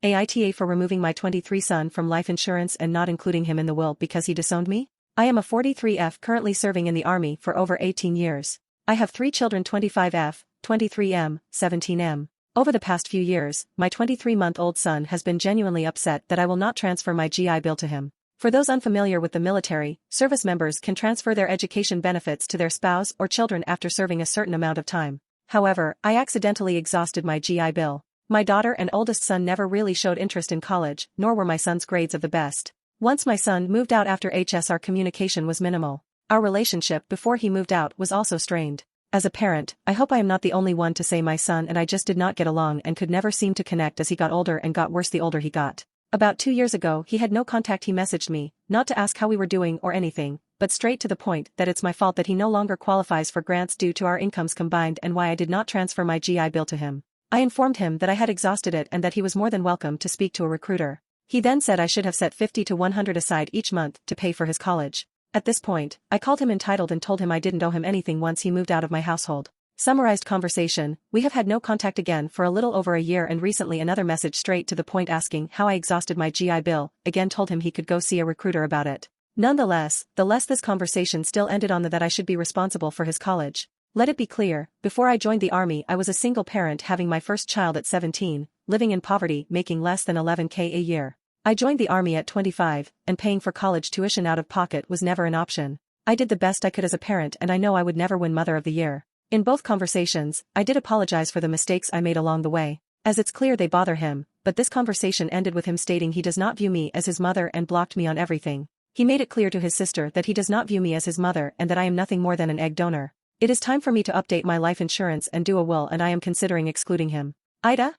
aita for removing my 23 son from life insurance and not including him in the will because he disowned me? I am a 43F currently serving in the army for over 18 years. I have 3 children 25F, 23M, 17M. Over the past few years, my 23-month-old son has been genuinely upset that I will not transfer my GI Bill to him. For those unfamiliar with the military, service members can transfer their education benefits to their spouse or children after serving a certain amount of time. However, I accidentally exhausted my GI Bill. My daughter and oldest son never really showed interest in college, nor were my son's grades of the best. Once my son moved out after HS, our communication was minimal. Our relationship before he moved out was also strained. As a parent, I hope I am not the only one to say my son and I just did not get along and could never seem to connect as he got older and got worse the older he got. About 2 years ago he had no contact. He messaged me, not to ask how we were doing or anything, but straight to the point that it's my fault that he no longer qualifies for grants due to our incomes combined and why I did not transfer my GI Bill to him. I informed him that I had exhausted it and that he was more than welcome to speak to a recruiter. He then said I should have set 50 to 100 aside each month to pay for his college. At this point, I called him entitled and told him I didn't owe him anything once he moved out of my household. Summarized conversation: we have had no contact again for a little over a year, and recently another message straight to the point asking how I exhausted my GI Bill. Again told him he could go see a recruiter about it. Nonetheless, this conversation still ended on that I should be responsible for his college. Let it be clear, before I joined the army I was a single parent having my first child at 17, living in poverty, making less than $11K a year. I joined the army at 25, and paying for college tuition out of pocket was never an option. I did the best I could as a parent and I know I would never win Mother of the Year. In both conversations, I did apologize for the mistakes I made along the way, as it's clear they bother him, but this conversation ended with him stating he does not view me as his mother and blocked me on everything. He made it clear to his sister that he does not view me as his mother and that I am nothing more than an egg donor. It is time for me to update my life insurance and do a will, and I am considering excluding him. Aita?